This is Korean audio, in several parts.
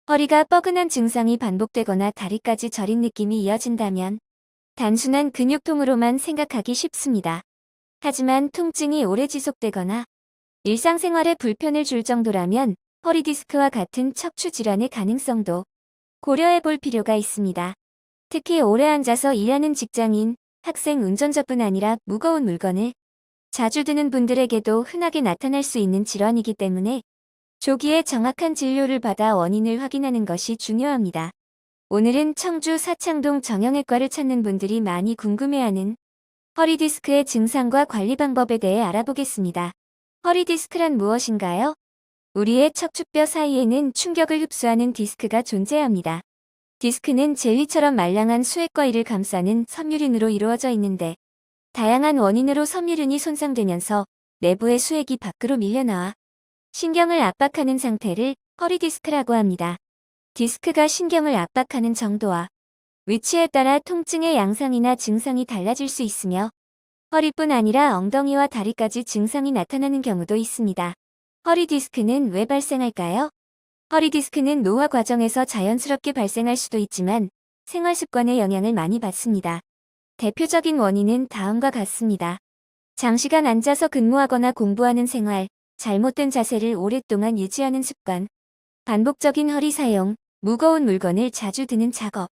허리가 뻐근한 증상이 반복되거나 다리까지 저린 느낌이 이어진다면 단순한 근육통으로만 생각하기 쉽습니다. 하지만 통증이 오래 지속되거나 일상생활에 불편을 줄 정도라면 허리 디스크와 같은 척추 질환의 가능성도 고려해 볼 필요가 있습니다. 특히 오래 앉아서 일하는 직장인, 학생, 운전자뿐 아니라 무거운 물건을 자주 드는 분들에게도 흔하게 나타날 수 있는 질환이기 때문에 조기에 정확한 진료를 받아 원인을 확인하는 것이 중요합니다. 오늘은 청주 사창동 정형외과를 찾는 분들이 많이 궁금해하는 허리 디스크의 증상과 관리 방법에 대해 알아보겠습니다. 허리 디스크란 무엇인가요? 우리의 척추뼈 사이에는 충격을 흡수하는 디스크가 존재합니다. 디스크는 젤리처럼 말랑한 수액과일을 감싸는 섬유륜으로 이루어져 있는데 다양한 원인으로 섬유륜이 손상되면서 내부의 수액이 밖으로 밀려나와 신경을 압박하는 상태를 허리 디스크라고 합니다. 디스크가 신경을 압박하는 정도와 위치에 따라 통증의 양상이나 증상이 달라질 수 있으며 허리뿐 아니라 엉덩이와 다리까지 증상이 나타나는 경우도 있습니다. 허리 디스크는 왜 발생할까요? 허리 디스크는 노화 과정에서 자연스럽게 발생할 수도 있지만 생활 습관의 영향을 많이 받습니다. 대표적인 원인은 다음과 같습니다. 장시간 앉아서 근무하거나 공부하는 생활, 잘못된 자세를 오랫동안 유지하는 습관, 반복적인 허리 사용, 무거운 물건을 자주 드는 작업,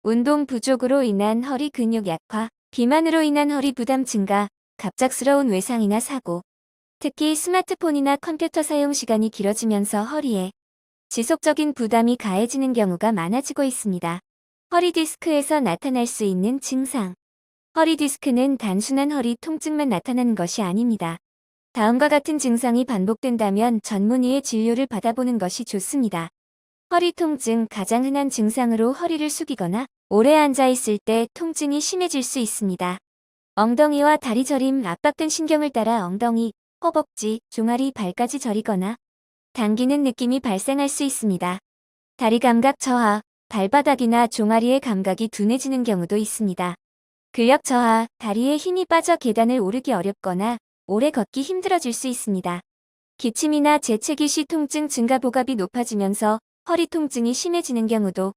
운동 부족으로 인한 허리 근육 약화, 비만으로 인한 허리 부담 증가, 갑작스러운 외상이나 사고, 특히 스마트폰이나 컴퓨터 사용 시간이 길어지면서 허리에 지속적인 부담이 가해지는 경우가 많아지고 있습니다. 허리 디스크에서 나타날 수 있는 증상. 허리 디스크는 단순한 허리 통증만 나타나는 것이 아닙니다. 다음과 같은 증상이 반복된다면 전문의의 진료를 받아보는 것이 좋습니다. 허리 통증. 가장 흔한 증상으로 허리를 숙이거나 오래 앉아 있을 때 통증이 심해질 수 있습니다. 엉덩이와 다리 저림, 압박된 신경을 따라 엉덩이, 허벅지, 종아리, 발까지 저리거나 당기는 느낌이 발생할 수 있습니다. 다리 감각 저하, 발바닥이나 종아리의 감각이 둔해지는 경우도 있습니다. 근력 저하, 다리에 힘이 빠져 계단을 오르기 어렵거나 오래 걷기 힘들어질 수 있습니다. 기침이나 재채기 시 통증 증가, 복압이 높아지면서 허리 통증이 심해지는 경우도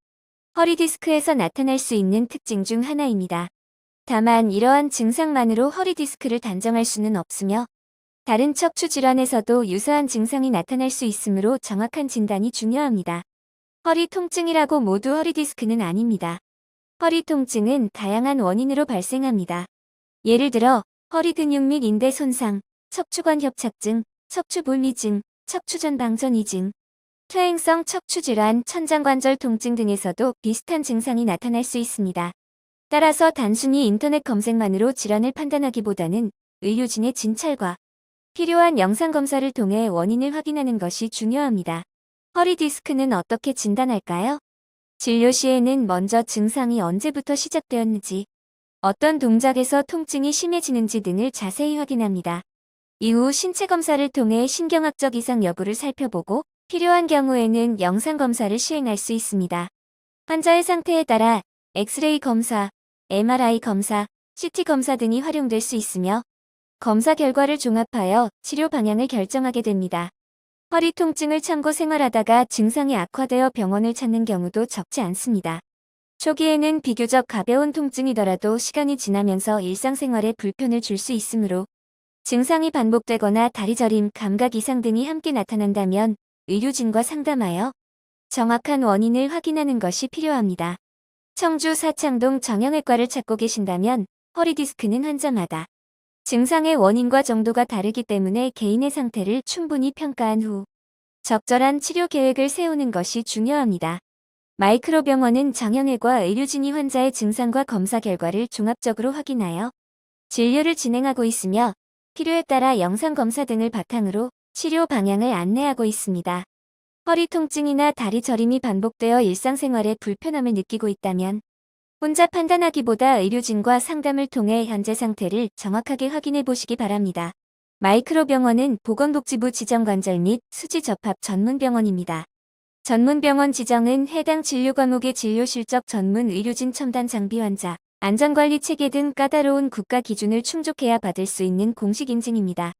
허리 디스크에서 나타날 수 있는 특징 중 하나입니다. 다만 이러한 증상만으로 허리 디스크를 단정할 수는 없으며 다른 척추 질환에서도 유사한 증상이 나타날 수 있으므로 정확한 진단이 중요합니다. 허리 통증이라고 모두 허리 디스크는 아닙니다. 허리 통증은 다양한 원인으로 발생합니다. 예를 들어 허리 근육 및 인대 손상, 척추관 협착증, 척추불미증, 척추전방전이증, 퇴행성 척추질환, 천장관절 통증 등에서도 비슷한 증상이 나타날 수 있습니다. 따라서 단순히 인터넷 검색만으로 질환을 판단하기보다는 의료진의 진찰과 필요한 영상검사를 통해 원인을 확인하는 것이 중요합니다. 허리 디스크는 어떻게 진단할까요? 진료 시에는 먼저 증상이 언제부터 시작되었는지, 어떤 동작에서 통증이 심해지는지 등을 자세히 확인합니다. 이후 신체 검사를 통해 신경학적 이상 여부를 살펴보고 필요한 경우에는 영상검사를 시행할 수 있습니다. 환자의 상태에 따라 엑스레이 검사, MRI 검사, CT 검사 등이 활용될 수 있으며 검사 결과를 종합하여 치료 방향을 결정하게 됩니다. 허리 통증을 참고 생활하다가 증상이 악화되어 병원을 찾는 경우도 적지 않습니다. 초기에는 비교적 가벼운 통증이더라도 시간이 지나면서 일상생활에 불편을 줄 수 있으므로 증상이 반복되거나 다리 저림, 감각 이상 등이 함께 나타난다면 의료진과 상담하여 정확한 원인을 확인하는 것이 필요합니다. 청주 사창동 정형외과를 찾고 계신다면 허리 디스크는 환자마다 증상의 원인과 정도가 다르기 때문에 개인의 상태를 충분히 평가한 후 적절한 치료 계획을 세우는 것이 중요합니다. 마이크로병원은 정형외과 의료진이 환자의 증상과 검사 결과를 종합적으로 확인하여 진료를 진행하고 있으며 필요에 따라 영상검사 등을 바탕으로 치료 방향을 안내하고 있습니다. 허리 통증이나 다리 저림이 반복되어 일상생활에 불편함을 느끼고 있다면 혼자 판단하기보다 의료진과 상담을 통해 현재 상태를 정확하게 확인해 보시기 바랍니다. 마이크로병원은 보건복지부 지정 관절 및 수지 접합 전문병원입니다. 전문병원 지정은 해당 진료 과목의 진료 실적, 전문 의료진 첨단 장비, 환자 안전관리 체계 등 까다로운 국가 기준을 충족해야 받을 수 있는 공식 인증입니다.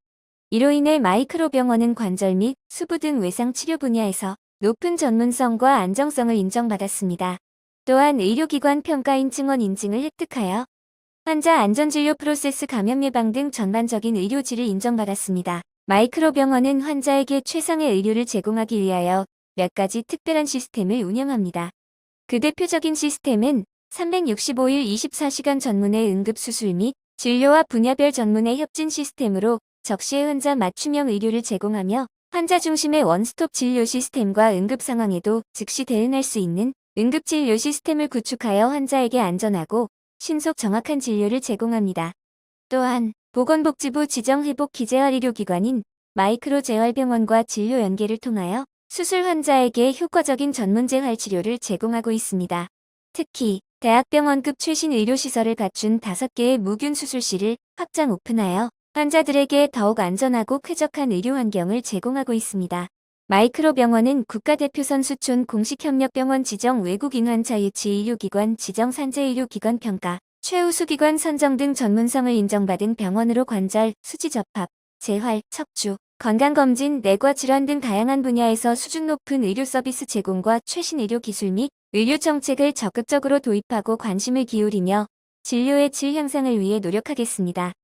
이로 인해 마이크로병원은 관절 및 수부 등 외상 치료 분야에서 높은 전문성과 안정성을 인정받았습니다. 또한 의료기관 평가인 증원 인증을 획득하여 환자 안전진료 프로세스 감염 예방 등 전반적인 의료질을 인정받았습니다. 마이크로병원은 환자에게 최상의 의료를 제공하기 위하여 몇 가지 특별한 시스템을 운영합니다. 그 대표적인 시스템은 365일 24시간 전문의 응급수술 및 진료와 분야별 전문의 협진 시스템으로 적시의 환자 맞춤형 의료를 제공하며 환자 중심의 원스톱 진료 시스템과 응급 상황에도 즉시 대응할 수 있는 응급진료 시스템을 구축하여 환자에게 안전하고 신속 정확한 진료를 제공합니다. 또한 보건복지부 지정회복기재활의료기관인 마이크로재활병원과 진료 연계를 통하여 수술 환자에게 효과적인 전문재활 치료를 제공하고 있습니다. 특히 대학병원급 최신 의료시설을 갖춘 5개의 무균 수술실을 확장 오픈하여 환자들에게 더욱 안전하고 쾌적한 의료 환경을 제공하고 있습니다. 마이크로병원은 국가대표선 수촌 공식협력병원 지정 외국인 환자 유치 의료기관 지정 산재의료기관 평가, 최우수기관 선정 등 전문성을 인정받은 병원으로 관절, 수지접합, 재활, 척추, 건강검진, 내과 질환 등 다양한 분야에서 수준 높은 의료 서비스 제공과 최신 의료 기술 및 의료 정책을 적극적으로 도입하고 관심을 기울이며 진료의 질 향상을 위해 노력하겠습니다.